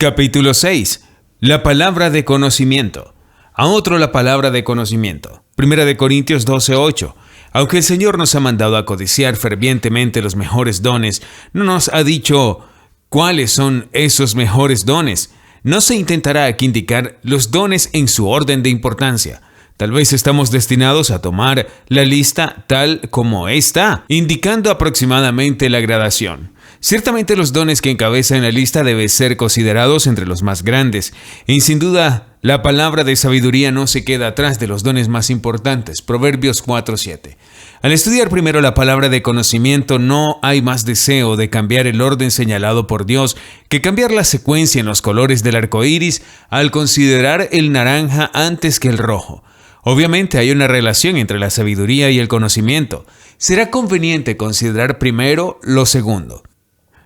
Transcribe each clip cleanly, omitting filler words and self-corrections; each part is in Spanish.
Capítulo 6. La palabra de conocimiento. A otro la palabra de conocimiento. 1 Corintios 12:8. Aunque el Señor nos ha mandado a codiciar fervientemente los mejores dones, no nos ha dicho cuáles son esos mejores dones. No se intentará aquí indicar los dones en su orden de importancia. Tal vez estamos destinados a tomar la lista tal como está, indicando aproximadamente la gradación. Ciertamente los dones que encabezan la lista deben ser considerados entre los más grandes, y sin duda la palabra de sabiduría no se queda atrás de los dones más importantes. Proverbios 4:7. Al estudiar primero la palabra de conocimiento, no hay más deseo de cambiar el orden señalado por Dios que cambiar la secuencia en los colores del arco iris al considerar el naranja antes que el rojo. Obviamente hay una relación entre la sabiduría y el conocimiento. Será conveniente considerar primero lo segundo.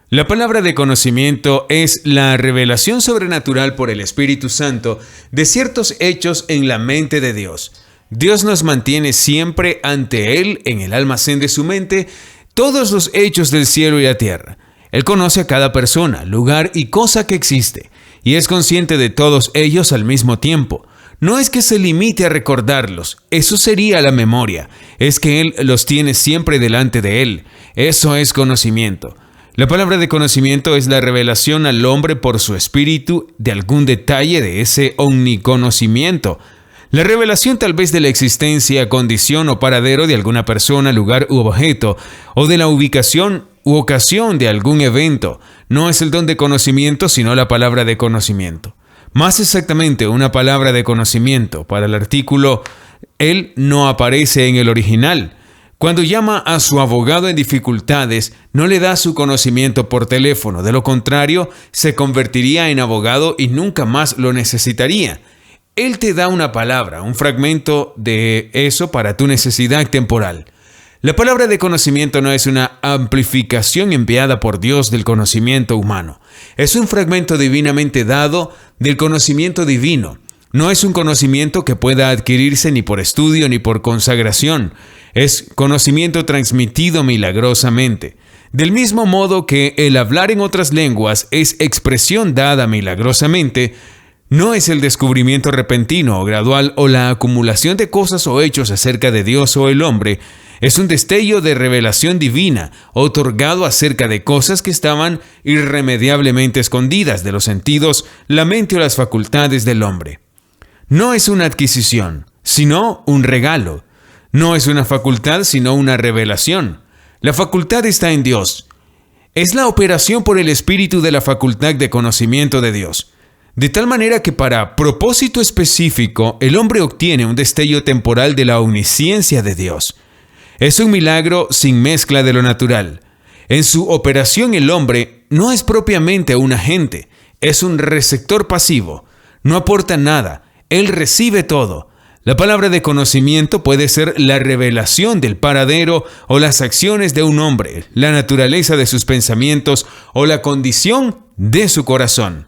La palabra de conocimiento es la revelación sobrenatural por el Espíritu Santo de ciertos hechos en la mente de Dios. Dios nos mantiene siempre ante Él, en el almacén de su mente, todos los hechos del cielo y la tierra. Él conoce a cada persona, lugar y cosa que existe, y es consciente de todos ellos al mismo tiempo. No es que se limite a recordarlos, eso sería la memoria, es que Él los tiene siempre delante de Él. Eso es conocimiento. La palabra de conocimiento es la revelación al hombre por su espíritu de algún detalle de ese omniconocimiento. La revelación tal vez de la existencia, condición o paradero de alguna persona, lugar u objeto, o de la ubicación u ocasión de algún evento, no es el don de conocimiento, sino la palabra de conocimiento. Más exactamente, una palabra de conocimiento. Para el artículo, él no aparece en el original. Cuando llama a su abogado en dificultades, no le da su conocimiento por teléfono. De lo contrario, se convertiría en abogado y nunca más lo necesitaría. Él te da una palabra, un fragmento de eso para tu necesidad temporal. La palabra de conocimiento no es una amplificación enviada por Dios del conocimiento humano. Es un fragmento divinamente dado del conocimiento divino. No es un conocimiento que pueda adquirirse ni por estudio ni por consagración. Es conocimiento transmitido milagrosamente. Del mismo modo que el hablar en otras lenguas es expresión dada milagrosamente, no es el descubrimiento repentino o gradual o la acumulación de cosas o hechos acerca de Dios o el hombre. Es un destello de revelación divina, otorgado acerca de cosas que estaban irremediablemente escondidas de los sentidos, la mente o las facultades del hombre. No es una adquisición, sino un regalo. No es una facultad, sino una revelación. La facultad está en Dios. Es la operación por el Espíritu de la facultad de conocimiento de Dios. De tal manera que para propósito específico, el hombre obtiene un destello temporal de la omnisciencia de Dios. Es un milagro sin mezcla de lo natural. En su operación el hombre no es propiamente un agente, es un receptor pasivo. No aporta nada, él recibe todo. La palabra de conocimiento puede ser la revelación del paradero o las acciones de un hombre, la naturaleza de sus pensamientos o la condición de su corazón.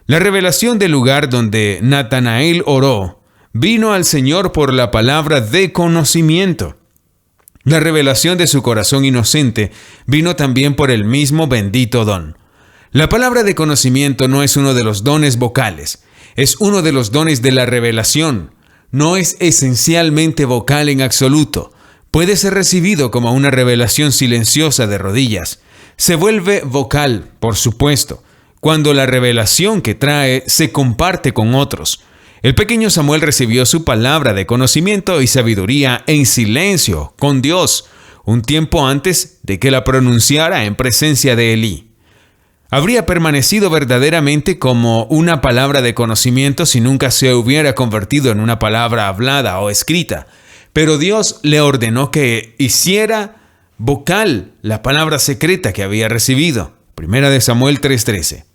La revelación del lugar donde Natanael oró vino al Señor por la palabra de conocimiento. La revelación de su corazón inocente vino también por el mismo bendito don. La palabra de conocimiento no es uno de los dones vocales, es uno de los dones de la revelación. No es esencialmente vocal en absoluto. Puede ser recibido como una revelación silenciosa de rodillas. Se vuelve vocal, por supuesto, cuando la revelación que trae se comparte con otros. El pequeño Samuel recibió su palabra de conocimiento y sabiduría en silencio con Dios, un tiempo antes de que la pronunciara en presencia de Elí. Habría permanecido verdaderamente como una palabra de conocimiento si nunca se hubiera convertido en una palabra hablada o escrita. Pero Dios le ordenó que hiciera vocal la palabra secreta que había recibido. 1 Samuel 3:13.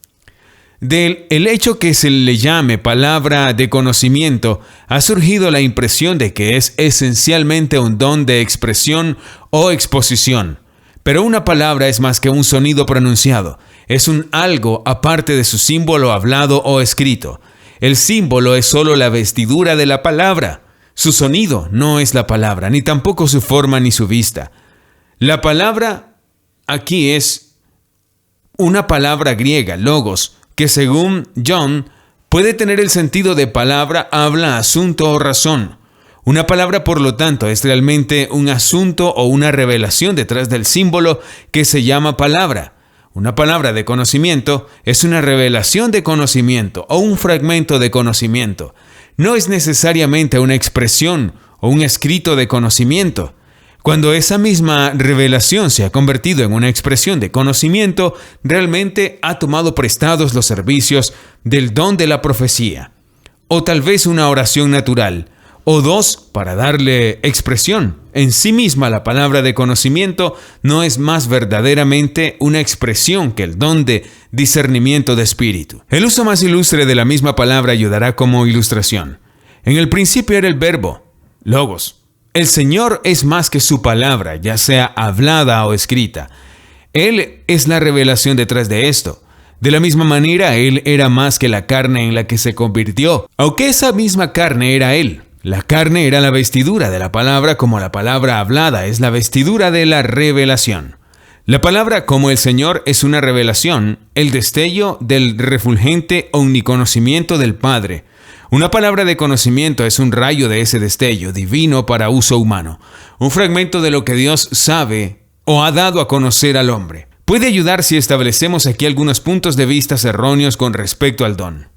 Del hecho que se le llame palabra de conocimiento, ha surgido la impresión de que es esencialmente un don de expresión o exposición. Pero una palabra es más que un sonido pronunciado. Es un algo aparte de su símbolo hablado o escrito. El símbolo es solo la vestidura de la palabra. Su sonido no es la palabra, ni tampoco su forma ni su vista. La palabra aquí es una palabra griega, logos, que según John puede tener el sentido de palabra, habla, asunto o razón. Una palabra, por lo tanto, es realmente un asunto o una revelación detrás del símbolo que se llama palabra. Una palabra de conocimiento es una revelación de conocimiento o un fragmento de conocimiento. No es necesariamente una expresión o un escrito de conocimiento. Cuando esa misma revelación se ha convertido en una expresión de conocimiento, realmente ha tomado prestados los servicios del don de la profecía. O tal vez una oración natural. O dos, para darle expresión. En sí misma la palabra de conocimiento no es más verdaderamente una expresión que el don de discernimiento de espíritu. El uso más ilustre de la misma palabra ayudará como ilustración. En el principio era el verbo, logos. El Señor es más que su palabra, ya sea hablada o escrita. Él es la revelación detrás de esto. De la misma manera, Él era más que la carne en la que se convirtió, aunque esa misma carne era Él. La carne era la vestidura de la palabra, como la palabra hablada es la vestidura de la revelación. La palabra como el Señor es una revelación, el destello del refulgente omniconocimiento del Padre. Una palabra de conocimiento es un rayo de ese destello divino para uso humano, un fragmento de lo que Dios sabe o ha dado a conocer al hombre. Puede ayudar si establecemos aquí algunos puntos de vista erróneos con respecto al don.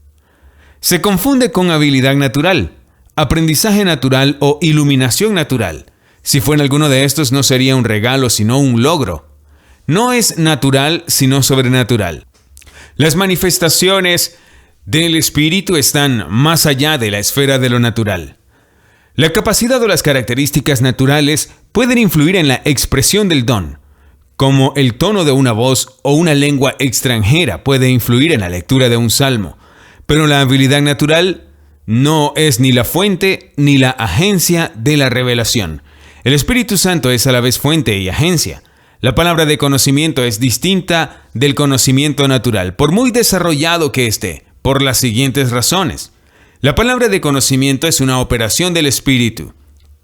Se confunde con habilidad natural, aprendizaje natural o iluminación natural. Si fuera alguno de estos, no sería un regalo, sino un logro. No es natural, sino sobrenatural. Las manifestaciones del Espíritu están más allá de la esfera de lo natural. La capacidad o las características naturales pueden influir en la expresión del don, como el tono de una voz o una lengua extranjera puede influir en la lectura de un salmo, pero la habilidad natural no es ni la fuente ni la agencia de la revelación. El Espíritu Santo es a la vez fuente y agencia. La palabra de conocimiento es distinta del conocimiento natural, por muy desarrollado que esté, por las siguientes razones. La palabra de conocimiento es una operación del Espíritu,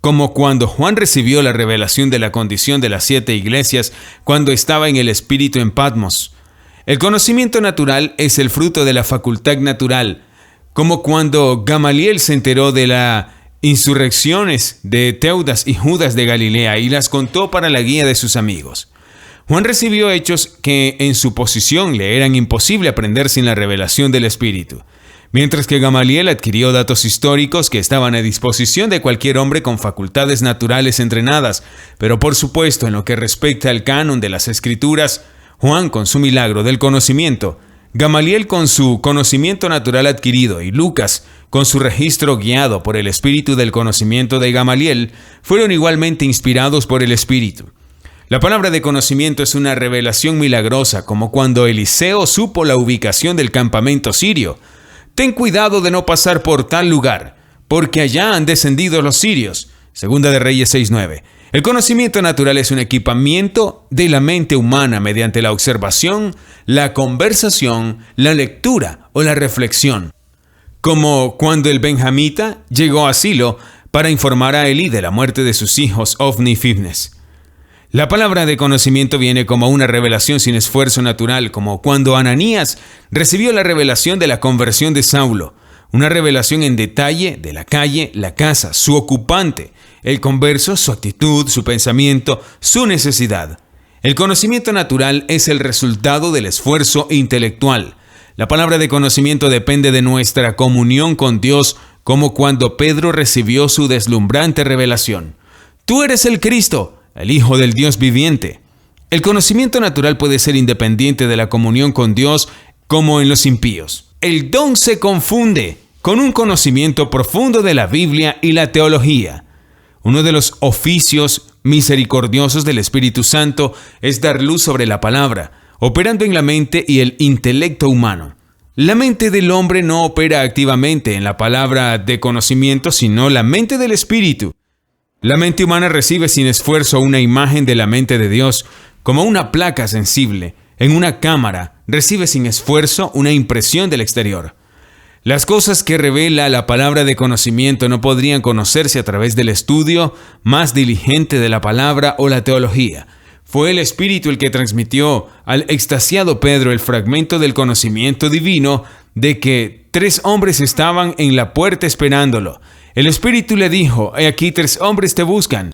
como cuando Juan recibió la revelación de la condición de las 7 iglesias cuando estaba en el Espíritu en Patmos. El conocimiento natural es el fruto de la facultad natural, como cuando Gamaliel se enteró de las insurrecciones de Teudas y Judas de Galilea y las contó para la guía de sus amigos. Juan recibió hechos que en su posición le eran imposible aprender sin la revelación del Espíritu, mientras que Gamaliel adquirió datos históricos que estaban a disposición de cualquier hombre con facultades naturales entrenadas, pero por supuesto en lo que respecta al canon de las Escrituras, Juan con su milagro del conocimiento, Gamaliel con su conocimiento natural adquirido y Lucas con su registro guiado por el espíritu del conocimiento de Gamaliel fueron igualmente inspirados por el Espíritu. La palabra de conocimiento es una revelación milagrosa, como cuando Eliseo supo la ubicación del campamento sirio. Ten cuidado de no pasar por tal lugar, porque allá han descendido los sirios. Segunda de Reyes 6:9. El conocimiento natural es un equipamiento de la mente humana mediante la observación, la conversación, la lectura o la reflexión. Como cuando el benjamita llegó a Silo para informar a Elí de la muerte de sus hijos Ofni y Fibnes. La palabra de conocimiento viene como una revelación sin esfuerzo natural, como cuando Ananías recibió la revelación de la conversión de Saulo, una revelación en detalle de la calle, la casa, su ocupante, el converso, su actitud, su pensamiento, su necesidad. El conocimiento natural es el resultado del esfuerzo intelectual. La palabra de conocimiento depende de nuestra comunión con Dios, como cuando Pedro recibió su deslumbrante revelación. Tú eres el Cristo, el Hijo del Dios viviente. El conocimiento natural puede ser independiente de la comunión con Dios, como en los impíos. El don se confunde con un conocimiento profundo de la Biblia y la teología. Uno de los oficios misericordiosos del Espíritu Santo es dar luz sobre la palabra, operando en la mente y el intelecto humano. La mente del hombre no opera activamente en la palabra de conocimiento, sino la mente del Espíritu. La mente humana recibe sin esfuerzo una imagen de la mente de Dios, como una placa sensible. En una cámara recibe sin esfuerzo una impresión del exterior. Las cosas que revela la palabra de conocimiento no podrían conocerse a través del estudio más diligente de la palabra o la teología. Fue el Espíritu el que transmitió al extasiado Pedro el fragmento del conocimiento divino de que 3 hombres estaban en la puerta esperándolo. El Espíritu le dijo: «He aquí 3 hombres te buscan».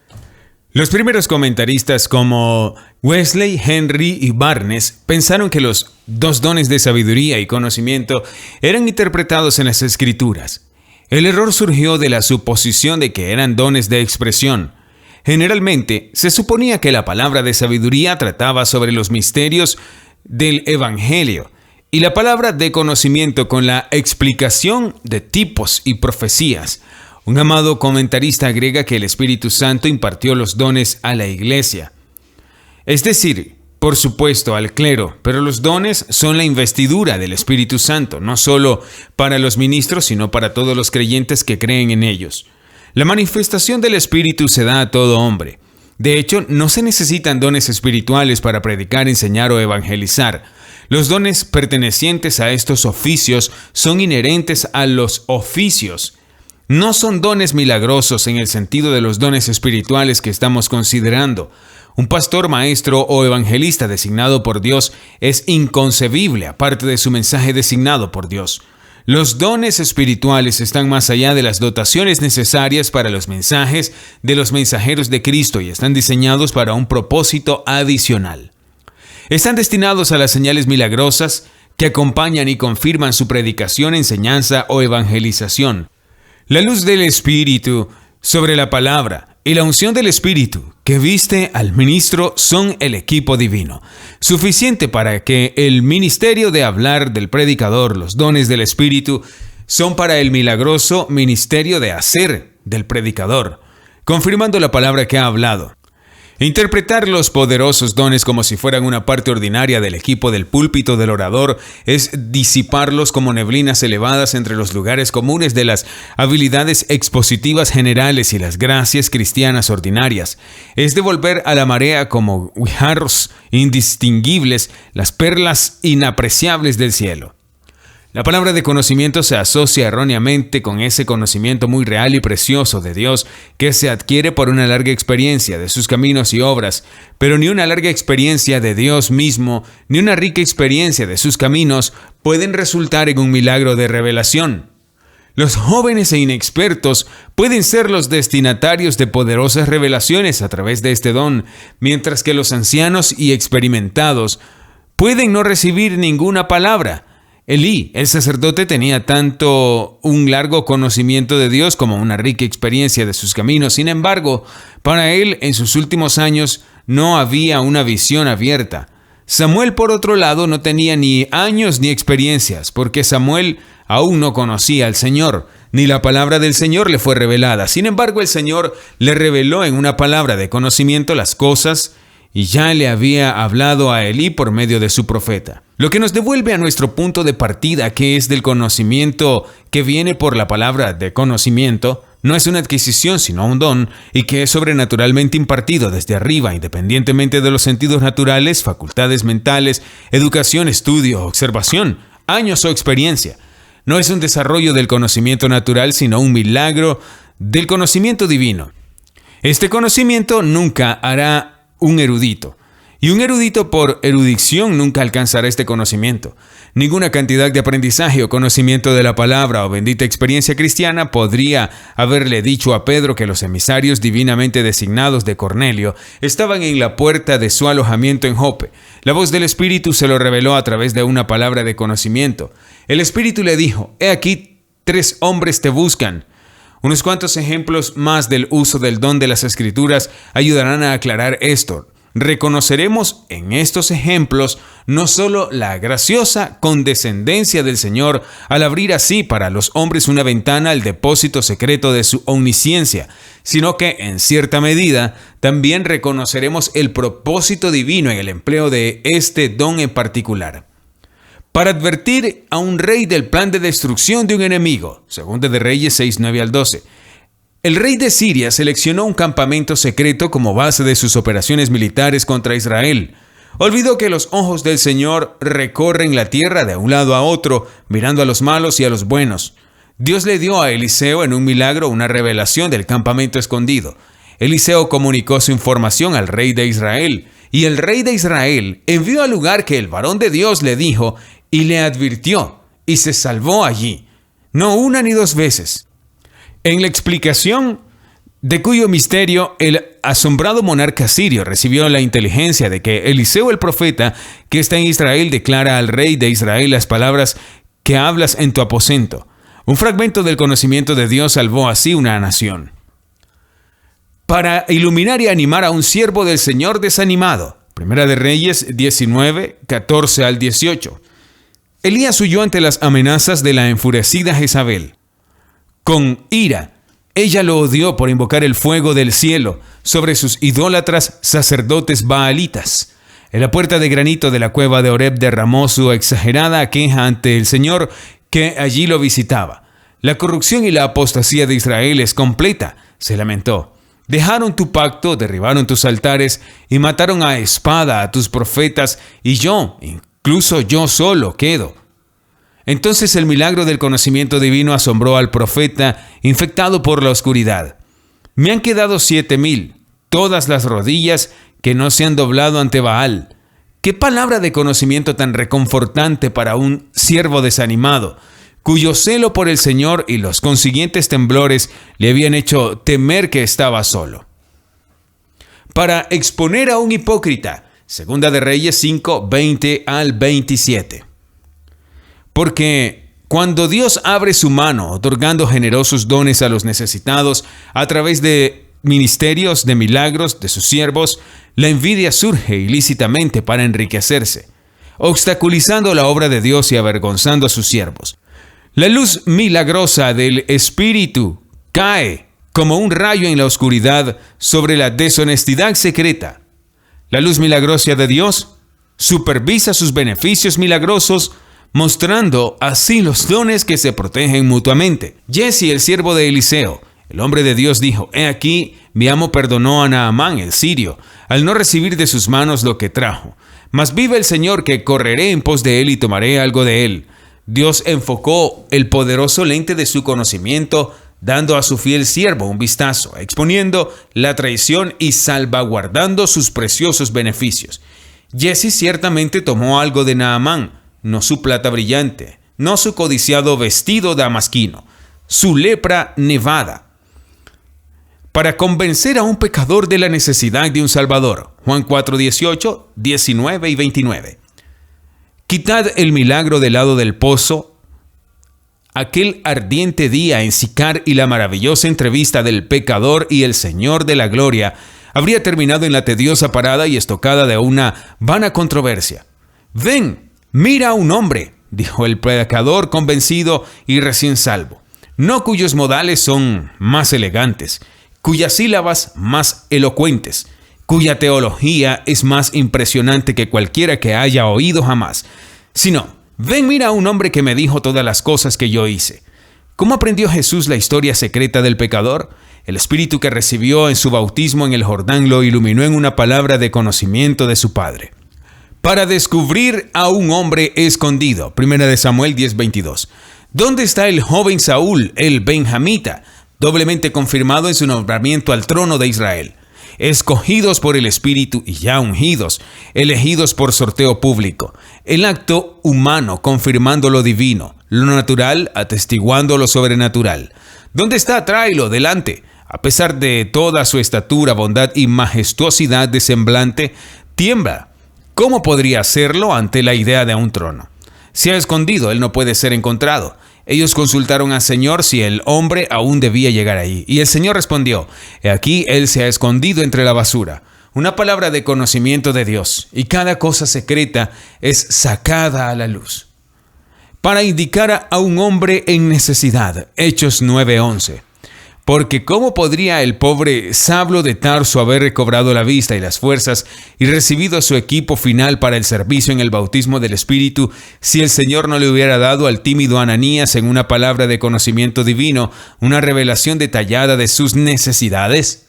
Los primeros comentaristas como Wesley, Henry y Barnes pensaron que los 2 dones de sabiduría y conocimiento eran interpretados en las Escrituras. El error surgió de la suposición de que eran dones de expresión. Generalmente, se suponía que la palabra de sabiduría trataba sobre los misterios del Evangelio y la palabra de conocimiento con la explicación de tipos y profecías. Un amado comentarista agrega que el Espíritu Santo impartió los dones a la iglesia. Es decir, por supuesto, al clero, pero los dones son la investidura del Espíritu Santo, no solo para los ministros, sino para todos los creyentes que creen en ellos. La manifestación del Espíritu se da a todo hombre. De hecho, no se necesitan dones espirituales para predicar, enseñar o evangelizar. Los dones pertenecientes a estos oficios son inherentes a los oficios. No son dones milagrosos en el sentido de los dones espirituales que estamos considerando. Un pastor, maestro o evangelista designado por Dios es inconcebible aparte de su mensaje designado por Dios. Los dones espirituales están más allá de las dotaciones necesarias para los mensajes de los mensajeros de Cristo y están diseñados para un propósito adicional. Están destinados a las señales milagrosas que acompañan y confirman su predicación, enseñanza o evangelización. La luz del Espíritu sobre la palabra y la unción del Espíritu que viste al ministro son el equipo divino, suficiente para que el ministerio de hablar del predicador, los dones del Espíritu, son para el milagroso ministerio de hacer del predicador, confirmando la palabra que ha hablado. Interpretar los poderosos dones como si fueran una parte ordinaria del equipo del púlpito del orador es disiparlos como neblinas elevadas entre los lugares comunes de las habilidades expositivas generales y las gracias cristianas ordinarias. Es devolver a la marea como guijarros indistinguibles las perlas inapreciables del cielo. La palabra de conocimiento se asocia erróneamente con ese conocimiento muy real y precioso de Dios que se adquiere por una larga experiencia de sus caminos y obras, pero ni una larga experiencia de Dios mismo, ni una rica experiencia de sus caminos pueden resultar en un milagro de revelación. Los jóvenes e inexpertos pueden ser los destinatarios de poderosas revelaciones a través de este don, mientras que los ancianos y experimentados pueden no recibir ninguna palabra. Elí, el sacerdote, tenía tanto un largo conocimiento de Dios como una rica experiencia de sus caminos. Sin embargo, para él, en sus últimos años, no había una visión abierta. Samuel, por otro lado, no tenía ni años ni experiencias, porque Samuel aún no conocía al Señor, ni la palabra del Señor le fue revelada. Sin embargo, el Señor le reveló en una palabra de conocimiento las cosas y ya le había hablado a Elí por medio de su profeta. Lo que nos devuelve a nuestro punto de partida, que es del conocimiento que viene por la palabra de conocimiento, no es una adquisición sino un don, y que es sobrenaturalmente impartido desde arriba, independientemente de los sentidos naturales, facultades mentales, educación, estudio, observación, años o experiencia. No es un desarrollo del conocimiento natural, sino un milagro del conocimiento divino. Este conocimiento nunca hará un erudito. Y un erudito por erudición nunca alcanzará este conocimiento. Ninguna cantidad de aprendizaje o conocimiento de la palabra o bendita experiencia cristiana podría haberle dicho a Pedro que los emisarios divinamente designados de Cornelio estaban en la puerta de su alojamiento en Jope. La voz del Espíritu se lo reveló a través de una palabra de conocimiento. El Espíritu le dijo: «He aquí, 3 hombres te buscan». Unos cuantos ejemplos más del uso del don de las Escrituras ayudarán a aclarar esto. Reconoceremos en estos ejemplos no solo la graciosa condescendencia del Señor al abrir así para los hombres una ventana al depósito secreto de su omnisciencia, sino que en cierta medida también reconoceremos el propósito divino en el empleo de este don en particular. Para advertir a un rey del plan de destrucción de un enemigo, 2 de Reyes 6, 9 al 12. El rey de Siria seleccionó un campamento secreto como base de sus operaciones militares contra Israel. Olvidó que los ojos del Señor recorren la tierra de un lado a otro, mirando a los malos y a los buenos. Dios le dio a Eliseo en un milagro una revelación del campamento escondido. Eliseo comunicó su información al rey de Israel, Y el rey de Israel envió al lugar que el varón de Dios le dijo y le advirtió, y se salvó allí, no una ni dos veces. En la explicación de cuyo misterio el asombrado monarca sirio recibió la inteligencia de que Eliseo el profeta que está en Israel declara al rey de Israel las palabras que hablas en tu aposento. Un fragmento del conocimiento de Dios salvó así una nación. Para iluminar y animar a un siervo del Señor desanimado. Primera de Reyes 19, 14 al 18. Elías huyó ante las amenazas de la enfurecida Jezabel. Con ira, ella lo odió por invocar el fuego del cielo sobre sus idólatras sacerdotes baalitas. En la puerta de granito de la cueva de Oreb derramó su exagerada queja ante el Señor que allí lo visitaba. La corrupción y la apostasía de Israel es completa, se lamentó. Dejaron tu pacto, derribaron tus altares y mataron a espada a tus profetas, y yo, incluso yo solo, quedo. Entonces el milagro del conocimiento divino asombró al profeta infectado por la oscuridad. Me han quedado 7,000, todas las rodillas que no se han doblado ante Baal. ¡Qué palabra de conocimiento tan reconfortante para un siervo desanimado, cuyo celo por el Señor y los consiguientes temblores le habían hecho temer que estaba solo! Para exponer a un hipócrita, Segunda de Reyes 5, 20 al 27. Porque cuando Dios abre su mano, otorgando generosos dones a los necesitados a través de ministerios de milagros de sus siervos, la envidia surge ilícitamente para enriquecerse, obstaculizando la obra de Dios y avergonzando a sus siervos. La luz milagrosa del Espíritu cae como un rayo en la oscuridad sobre la deshonestidad secreta. La luz milagrosa de Dios supervisa sus beneficios milagrosos, mostrando así los dones que se protegen mutuamente. Jesse, el siervo de Eliseo, el hombre de Dios, dijo: He aquí, mi amo perdonó a Naamán, el sirio, al no recibir de sus manos lo que trajo. Mas vive el Señor, que correré en pos de él y tomaré algo de él. Dios enfocó el poderoso lente de su conocimiento, dando a su fiel siervo un vistazo, exponiendo la traición y salvaguardando sus preciosos beneficios. Jesse ciertamente tomó algo de Naamán, no su plata brillante, no su codiciado vestido damasquino, su lepra nevada, para convencer a un pecador de la necesidad de un Salvador. Juan 4, 18, 19 y 29. Quitad el milagro del lado del pozo, aquel ardiente día en Sicar, y la maravillosa entrevista del pecador y el Señor de la gloria habría terminado en la tediosa parada y estocada de una vana controversia. Ven, mira a un hombre, dijo el pecador convencido y recién salvo, no cuyos modales son más elegantes, cuyas sílabas más elocuentes, cuya teología es más impresionante que cualquiera que haya oído jamás, sino, ven, mira a un hombre que me dijo todas las cosas que yo hice. ¿Cómo aprendió Jesús la historia secreta del pecador? El Espíritu que recibió en su bautismo en el Jordán lo iluminó en una palabra de conocimiento de su Padre, para descubrir a un hombre escondido. Primera de Samuel 10:22. ¿Dónde está el joven Saúl, el benjamita, doblemente confirmado en su nombramiento al trono de Israel? Escogidos por el Espíritu y ya ungidos, elegidos por sorteo público. El acto humano confirmando lo divino, lo natural atestiguando lo sobrenatural. ¿Dónde está? Tráelo delante. A pesar de toda su estatura, bondad y majestuosidad de semblante, tiembla. ¿Cómo podría hacerlo ante la idea de un trono? Se ha escondido, él no puede ser encontrado. Ellos consultaron al Señor si el hombre aún debía llegar ahí. Y el Señor respondió: He aquí, él se ha escondido entre la basura. Una palabra de conocimiento de Dios. Y cada cosa secreta es sacada a la luz, para indicar a un hombre en necesidad. Hechos 9:11. Porque ¿cómo podría el pobre Sablo de Tarso haber recobrado la vista y las fuerzas y recibido su equipo final para el servicio en el bautismo del Espíritu si el Señor no le hubiera dado al tímido Ananías en una palabra de conocimiento divino una revelación detallada de sus necesidades?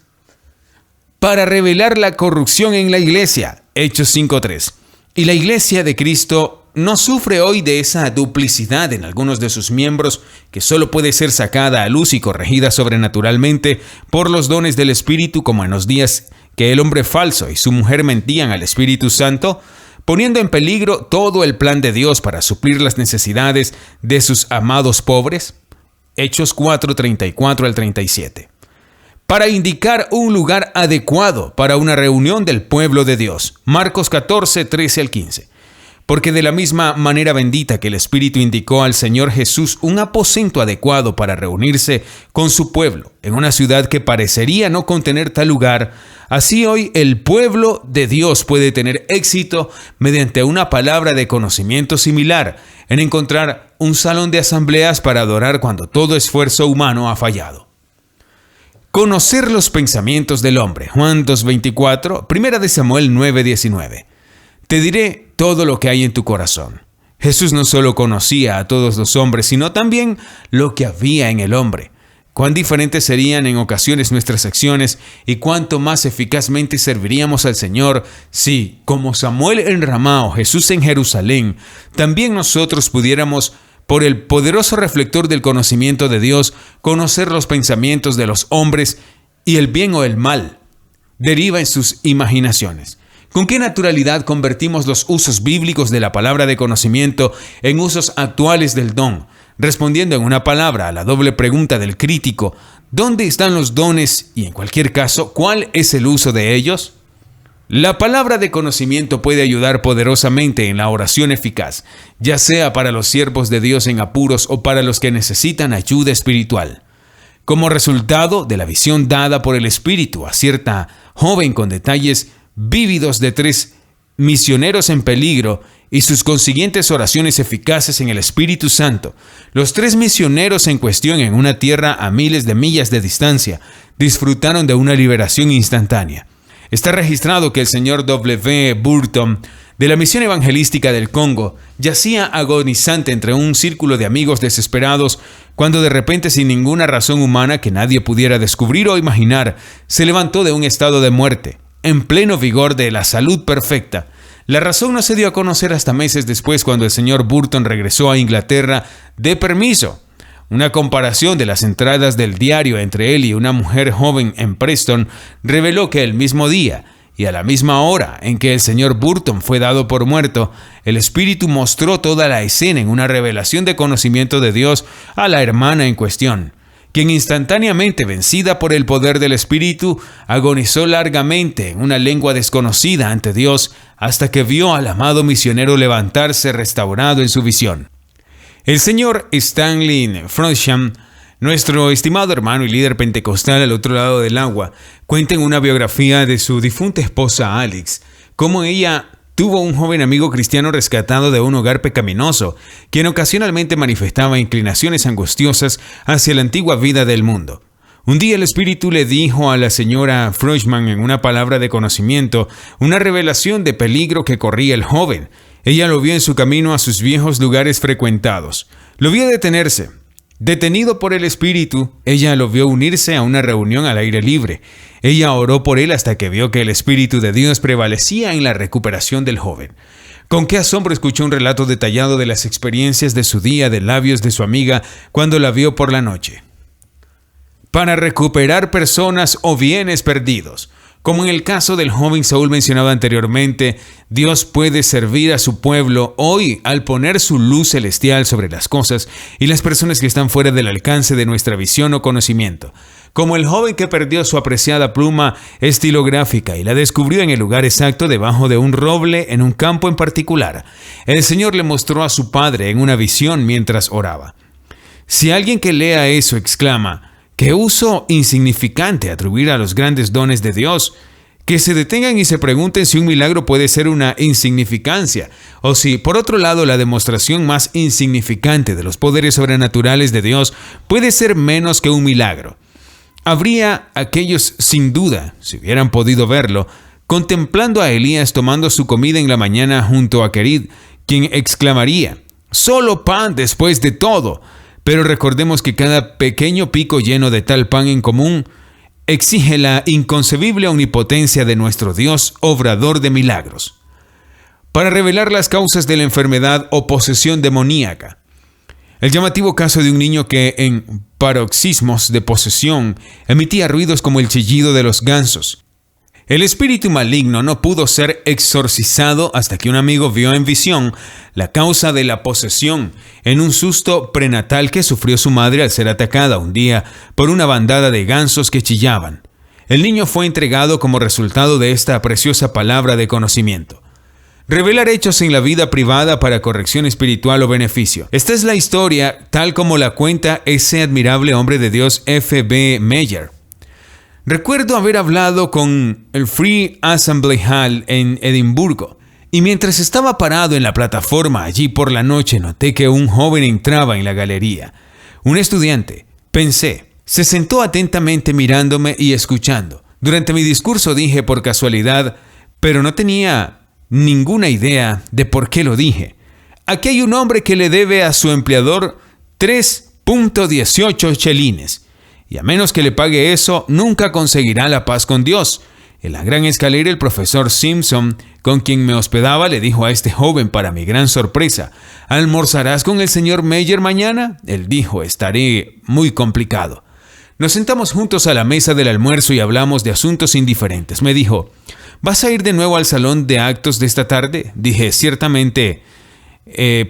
Para revelar la corrupción en la iglesia. Hechos 5:3. Y la iglesia de Cristo no sufre hoy de esa duplicidad en algunos de sus miembros que solo puede ser sacada a luz y corregida sobrenaturalmente por los dones del Espíritu, como en los días que el hombre falso y su mujer mentían al Espíritu Santo, poniendo en peligro todo el plan de Dios para suplir las necesidades de sus amados pobres? Hechos 4:34 al 37. Para indicar un lugar adecuado para una reunión del pueblo de Dios. Marcos 14:13 al 15. Porque de la misma manera bendita que el Espíritu indicó al Señor Jesús un aposento adecuado para reunirse con su pueblo en una ciudad que parecería no contener tal lugar, así hoy el pueblo de Dios puede tener éxito mediante una palabra de conocimiento similar en encontrar un salón de asambleas para adorar cuando todo esfuerzo humano ha fallado. Conocer los pensamientos del hombre. Juan 2:24, 1 de Samuel 9:19. Te diré todo lo que hay en tu corazón. Jesús no solo conocía a todos los hombres, sino también lo que había en el hombre. Cuán diferentes serían en ocasiones nuestras acciones y cuánto más eficazmente serviríamos al Señor si, como Samuel en Ramá o Jesús en Jerusalén, también nosotros pudiéramos, por el poderoso reflector del conocimiento de Dios, conocer los pensamientos de los hombres y el bien o el mal deriva en sus imaginaciones. ¿Con qué naturalidad convertimos los usos bíblicos de la palabra de conocimiento en usos actuales del don? Respondiendo en una palabra a la doble pregunta del crítico, ¿dónde están los dones? Y en cualquier caso, ¿cuál es el uso de ellos? La palabra de conocimiento puede ayudar poderosamente en la oración eficaz, ya sea para los siervos de Dios en apuros o para los que necesitan ayuda espiritual. Como resultado de la visión dada por el Espíritu a cierta joven con detalles vívidos de 3 misioneros en peligro y sus consiguientes oraciones eficaces en el Espíritu Santo, los 3 misioneros en cuestión en una tierra a miles de millas de distancia disfrutaron de una liberación instantánea. Está registrado que el señor W. Burton, de la Misión Evangelística del Congo, yacía agonizante entre un círculo de amigos desesperados cuando de repente, sin ninguna razón humana que nadie pudiera descubrir o imaginar, se levantó de un estado de muerte, en pleno vigor de la salud perfecta. La razón no se dio a conocer hasta meses después, cuando el señor Burton regresó a Inglaterra de permiso. Una comparación de las entradas del diario entre él y una mujer joven en Preston reveló que el mismo día y a la misma hora en que el señor Burton fue dado por muerto, el Espíritu mostró toda la escena en una revelación de conocimiento de Dios a la hermana en cuestión, quien instantáneamente, vencida por el poder del Espíritu, agonizó largamente en una lengua desconocida ante Dios hasta que vio al amado misionero levantarse restaurado en su visión. El señor Stanley Frodsham, nuestro estimado hermano y líder pentecostal al otro lado del agua, cuenta en una biografía de su difunta esposa Alex, cómo ella tuvo un joven amigo cristiano rescatado de un hogar pecaminoso, quien ocasionalmente manifestaba inclinaciones angustiosas hacia la antigua vida del mundo. Un día el Espíritu le dijo a la señora Frodsham en una palabra de conocimiento una revelación de peligro que corría el joven. Ella lo vio en su camino a sus viejos lugares frecuentados. Lo vio detenerse. Detenido por el Espíritu, ella lo vio unirse a una reunión al aire libre. Ella oró por él hasta que vio que el Espíritu de Dios prevalecía en la recuperación del joven. Con qué asombro escuchó un relato detallado de las experiencias de su día de labios de su amiga cuando la vio por la noche. Para recuperar personas o bienes perdidos. Como en el caso del joven Saúl mencionado anteriormente, Dios puede servir a su pueblo hoy al poner su luz celestial sobre las cosas y las personas que están fuera del alcance de nuestra visión o conocimiento. Como el joven que perdió su apreciada pluma estilográfica y la descubrió en el lugar exacto debajo de un roble en un campo en particular. El Señor le mostró a su padre en una visión mientras oraba. Si alguien que lea eso exclama: ¿qué uso insignificante atribuir a los grandes dones de Dios? Que se detengan y se pregunten si un milagro puede ser una insignificancia, o si, por otro lado, la demostración más insignificante de los poderes sobrenaturales de Dios puede ser menos que un milagro. Habría aquellos, sin duda, si hubieran podido verlo, contemplando a Elías tomando su comida en la mañana junto a Querid, quien exclamaría: «¡Solo pan después de todo!». Pero recordemos que cada pequeño pico lleno de tal pan en común exige la inconcebible omnipotencia de nuestro Dios, obrador de milagros. Para revelar las causas de la enfermedad o posesión demoníaca. El llamativo caso de un niño que en paroxismos de posesión emitía ruidos como el chillido de los gansos. El espíritu maligno no pudo ser exorcizado hasta que un amigo vio en visión la causa de la posesión en un susto prenatal que sufrió su madre al ser atacada un día por una bandada de gansos que chillaban. El niño fue entregado como resultado de esta preciosa palabra de conocimiento. Revelar hechos en la vida privada para corrección espiritual o beneficio. Esta es la historia tal como la cuenta ese admirable hombre de Dios F.B. Meyer. Recuerdo haber hablado con el Free Assembly Hall en Edimburgo, y mientras estaba parado en la plataforma allí por la noche noté que un joven entraba en la galería. Un estudiante, pensé, se sentó atentamente mirándome y escuchando. Durante mi discurso dije por casualidad, pero no tenía ninguna idea de por qué lo dije: aquí hay un hombre que le debe a su empleador 3.18 chelines. Y a menos que le pague eso, nunca conseguirá la paz con Dios. En la gran escalera, el profesor Simpson, con quien me hospedaba, le dijo a este joven, para mi gran sorpresa: ¿almorzarás con el señor Meyer mañana? Él dijo: estaré muy complicado. Nos sentamos juntos a la mesa del almuerzo y hablamos de asuntos indiferentes. Me dijo: ¿vas a ir de nuevo al salón de actos de esta tarde? Dije: ciertamente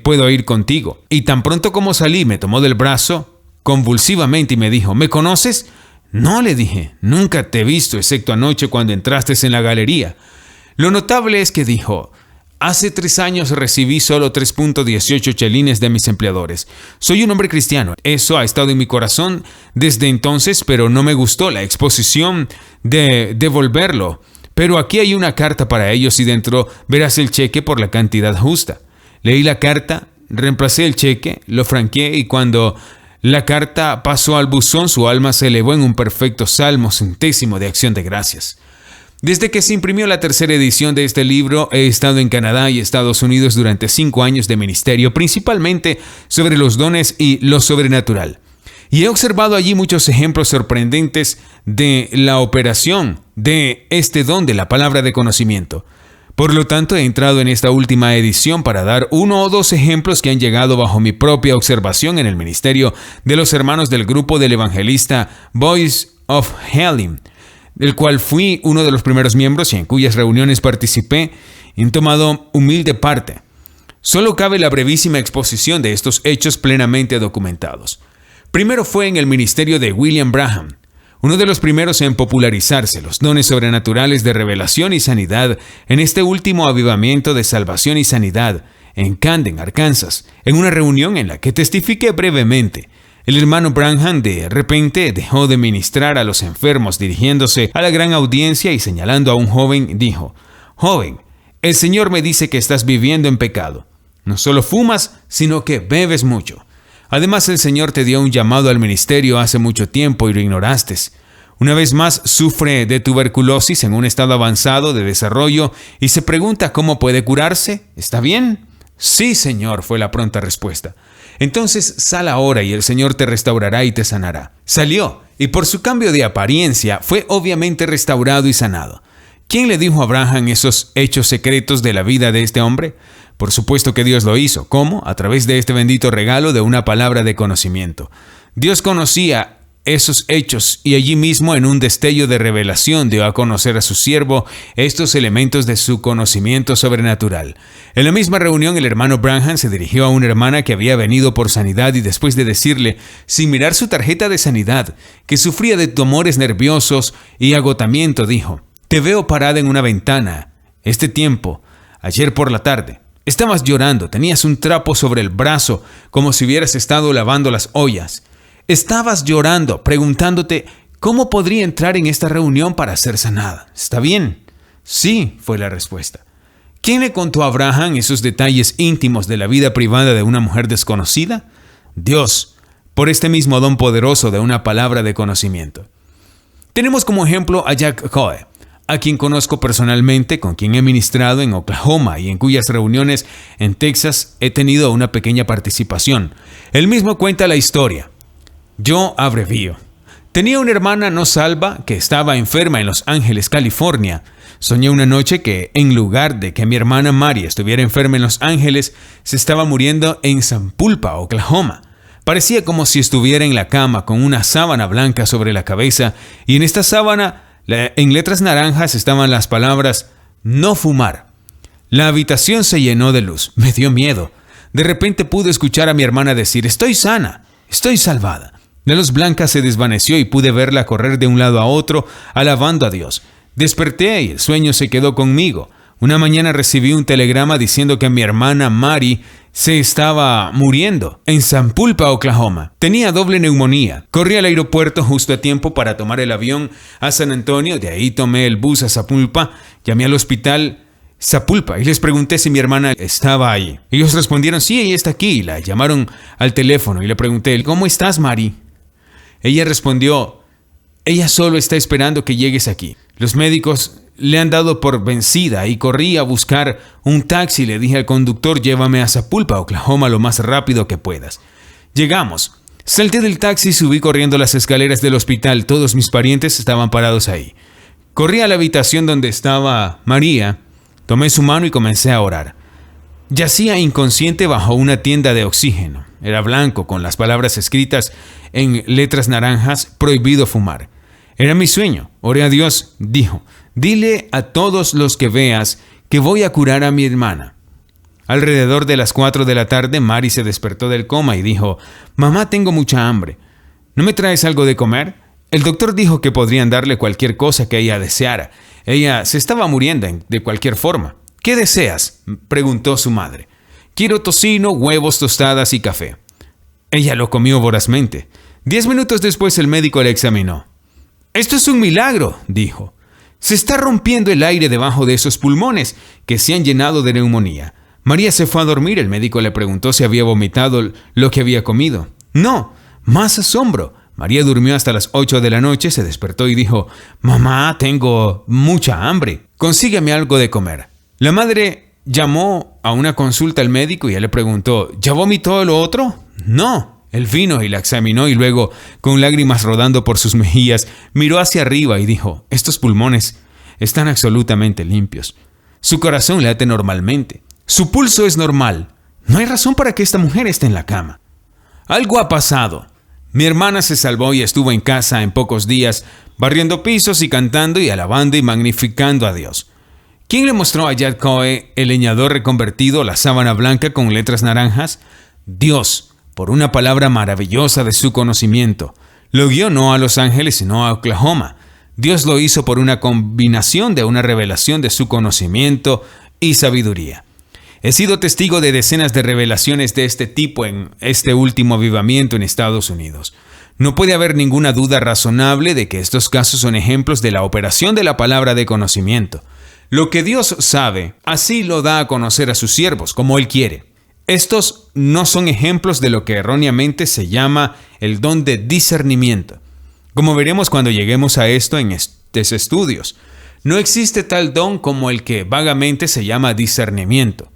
puedo ir contigo. Y tan pronto como salí, me tomó del brazo convulsivamente y me dijo: ¿me conoces? No, le dije, nunca te he visto excepto anoche cuando entraste en la galería. Lo notable es que dijo: hace 3 años recibí solo 3.18 chelines de mis empleadores. Soy un hombre cristiano. Eso ha estado en mi corazón desde entonces, pero no me gustó la exposición de devolverlo. Pero aquí hay una carta para ellos y dentro verás el cheque por la cantidad justa. Leí la carta, reemplacé el cheque, lo franqueé y cuando la carta pasó al buzón, su alma se elevó en un perfecto salmo centésimo de acción de gracias. Desde que se imprimió la 3ª edición de este libro, he estado en Canadá y Estados Unidos durante 5 años de ministerio, principalmente sobre los dones y lo sobrenatural. Y he observado allí muchos ejemplos sorprendentes de la operación de este don de la palabra de conocimiento. Por lo tanto, he entrado en esta última edición para dar 1 o 2 ejemplos que han llegado bajo mi propia observación en el ministerio de los hermanos del grupo del evangelista Voice of Healing, del cual fui uno de los primeros miembros y en cuyas reuniones participé y he tomado humilde parte. Solo cabe la brevísima exposición de estos hechos plenamente documentados. Primero fue en el ministerio de William Branham, uno de los primeros en popularizarse los dones sobrenaturales de revelación y sanidad en este último avivamiento de salvación y sanidad en Camden, Arkansas, en una reunión en la que testifiqué brevemente. El hermano Branham de repente dejó de ministrar a los enfermos, dirigiéndose a la gran audiencia y señalando a un joven, dijo: «Joven, el Señor me dice que estás viviendo en pecado. No solo fumas, sino que bebes mucho. Además, el Señor te dio un llamado al ministerio hace mucho tiempo y lo ignoraste. Una vez más, sufre de tuberculosis en un estado avanzado de desarrollo y se pregunta cómo puede curarse. ¿Está bien?». «Sí, Señor», fue la pronta respuesta. «Entonces sal ahora y el Señor te restaurará y te sanará». Salió y por su cambio de apariencia fue obviamente restaurado y sanado. ¿Quién le dijo a Branham esos hechos secretos de la vida de este hombre? Por supuesto que Dios lo hizo. ¿Cómo? A través de este bendito regalo de una palabra de conocimiento. Dios conocía esos hechos y allí mismo en un destello de revelación dio a conocer a su siervo estos elementos de su conocimiento sobrenatural. En la misma reunión el hermano Branham se dirigió a una hermana que había venido por sanidad y después de decirle, sin mirar su tarjeta de sanidad, que sufría de tumores nerviosos y agotamiento, dijo: «Te veo parada en una ventana este tiempo, ayer por la tarde. Estabas llorando, tenías un trapo sobre el brazo como si hubieras estado lavando las ollas. Estabas llorando, preguntándote cómo podría entrar en esta reunión para ser sanada. ¿Está bien?». «Sí», fue la respuesta. ¿Quién le contó a Abraham esos detalles íntimos de la vida privada de una mujer desconocida? Dios, por este mismo don poderoso de una palabra de conocimiento. Tenemos como ejemplo a Jack Coe, a quien conozco personalmente, con quien he ministrado en Oklahoma y en cuyas reuniones en Texas he tenido una pequeña participación. Él mismo cuenta la historia. Yo abrevío. Tenía una hermana no salva que estaba enferma en Los Ángeles, California. Soñé una noche que, en lugar de que mi hermana Mary estuviera enferma en Los Ángeles, se estaba muriendo en Sampulpa, Oklahoma. Parecía como si estuviera en la cama con una sábana blanca sobre la cabeza y en esta sábana En letras naranjas estaban las palabras no fumar. La habitación se llenó de luz. Me dio miedo. De repente pude escuchar a mi hermana decir: estoy sana, estoy salvada. La luz blanca se desvaneció y pude verla correr de un lado a otro, alabando a Dios. Desperté y el sueño se quedó conmigo. Una mañana recibí un telegrama diciendo que mi hermana Mari se estaba muriendo en Sapulpa, Oklahoma. Tenía doble neumonía. Corrí al aeropuerto justo a tiempo para tomar el avión a San Antonio. De ahí tomé el bus a Sapulpa. Llamé al hospital Sapulpa y les pregunté si mi hermana estaba ahí. Ellos respondieron: sí, ella está aquí. La llamaron al teléfono y le pregunté: ¿cómo estás, Mari? Ella respondió: ella solo está esperando que llegues aquí. Los médicos le han dado por vencida y corrí a buscar un taxi. Le dije al conductor: llévame a Sapulpa, Oklahoma, lo más rápido que puedas. Llegamos. Salté del taxi y subí corriendo las escaleras del hospital. Todos mis parientes estaban parados ahí. Corrí a la habitación donde estaba María, tomé su mano y comencé a orar. Yacía inconsciente bajo una tienda de oxígeno. Era blanco, con las palabras escritas en letras naranjas: prohibido fumar. Era mi sueño. Oré a Dios. Dijo: dile a todos los que veas que voy a curar a mi hermana. Alrededor de las 4 de la tarde, Mari se despertó del coma y dijo: mamá, tengo mucha hambre. ¿No me traes algo de comer? El doctor dijo que podrían darle cualquier cosa que ella deseara. Ella se estaba muriendo de cualquier forma. ¿Qué deseas?, preguntó su madre. Quiero tocino, huevos, tostadas y café. Ella lo comió vorazmente. 10 minutos después el médico la examinó. Esto es un milagro, dijo. Se está rompiendo el aire debajo de esos pulmones que se han llenado de neumonía. María se fue a dormir. El médico le preguntó si había vomitado lo que había comido. No, más asombro. María durmió hasta las 8 de la noche, se despertó y dijo: mamá, tengo mucha hambre. Consígueme algo de comer. La madre llamó a una consulta al médico y él le preguntó: ¿ya vomitó lo otro? No. Él vino y la examinó y luego, con lágrimas rodando por sus mejillas, miró hacia arriba y dijo: estos pulmones están absolutamente limpios. Su corazón late normalmente. Su pulso es normal. No hay razón para que esta mujer esté en la cama. Algo ha pasado. Mi hermana se salvó y estuvo en casa en pocos días, barriendo pisos y cantando y alabando y magnificando a Dios. ¿Quién le mostró a Jad Coe, el leñador reconvertido, la sábana blanca con letras naranjas? Dios, por una palabra maravillosa de su conocimiento. Lo guió no a Los Ángeles, sino a Oklahoma. Dios lo hizo por una combinación de una revelación de su conocimiento y sabiduría. He sido testigo de decenas de revelaciones de este tipo en este último avivamiento en Estados Unidos. No puede haber ninguna duda razonable de que estos casos son ejemplos de la operación de la palabra de conocimiento. Lo que Dios sabe, así lo da a conocer a sus siervos, como Él quiere. Estos no son ejemplos de lo que erróneamente se llama el don de discernimiento. Como veremos cuando lleguemos a esto en estos estudios, no existe tal don como el que vagamente se llama discernimiento.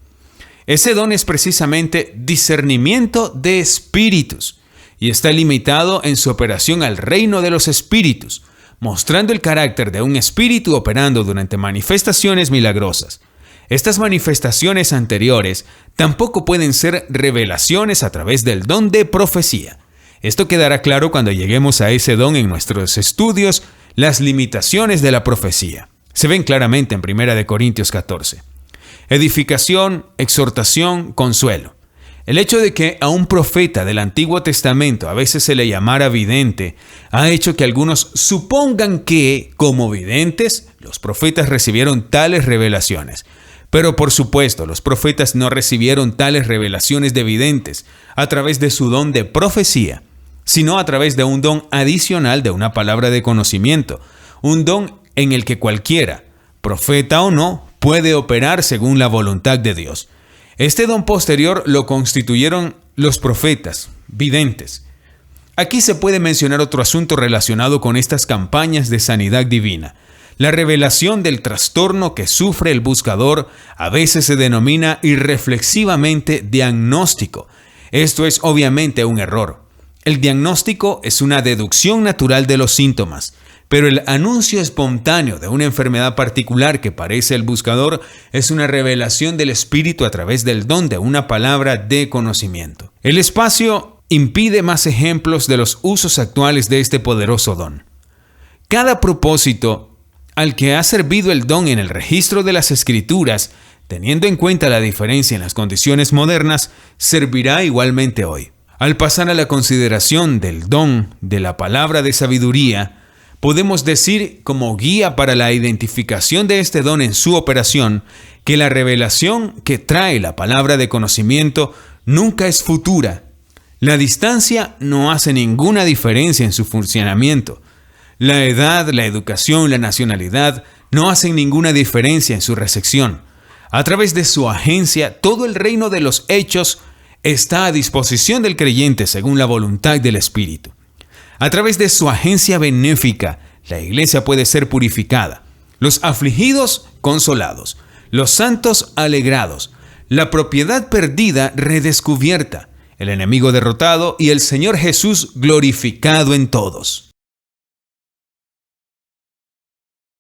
Ese don es precisamente discernimiento de espíritus y está limitado en su operación al reino de los espíritus, mostrando el carácter de un espíritu operando durante manifestaciones milagrosas. Estas manifestaciones anteriores tampoco pueden ser revelaciones a través del don de profecía. Esto quedará claro cuando lleguemos a ese don en nuestros estudios, las limitaciones de la profecía. Se ven claramente en 1 Corintios 14. Edificación, exhortación, consuelo. El hecho de que a un profeta del Antiguo Testamento a veces se le llamara vidente ha hecho que algunos supongan que, como videntes, los profetas recibieron tales revelaciones. Pero por supuesto, los profetas no recibieron tales revelaciones de videntes a través de su don de profecía, sino a través de un don adicional de una palabra de conocimiento, un don en el que cualquiera, profeta o no, puede operar según la voluntad de Dios. Este don posterior lo constituyeron los profetas, videntes. Aquí se puede mencionar otro asunto relacionado con estas campañas de sanidad divina. La revelación del trastorno que sufre el buscador a veces se denomina irreflexivamente diagnóstico. Esto es obviamente un error. El diagnóstico es una deducción natural de los síntomas, pero el anuncio espontáneo de una enfermedad particular que parece el buscador es una revelación del Espíritu a través del don de una palabra de conocimiento. El espacio impide más ejemplos de los usos actuales de este poderoso don. Cada propósito al que ha servido el don en el registro de las Escrituras, teniendo en cuenta la diferencia en las condiciones modernas, servirá igualmente hoy. Al pasar a la consideración del don de la palabra de sabiduría, podemos decir, como guía para la identificación de este don en su operación, que la revelación que trae la palabra de conocimiento nunca es futura. La distancia no hace ninguna diferencia en su funcionamiento. La edad, la educación, la nacionalidad no hacen ninguna diferencia en su recepción. A través de su agencia, todo el reino de los hechos está a disposición del creyente según la voluntad del Espíritu. A través de su agencia benéfica, la iglesia puede ser purificada, los afligidos consolados, los santos alegrados, la propiedad perdida redescubierta, el enemigo derrotado y el Señor Jesús glorificado en todos.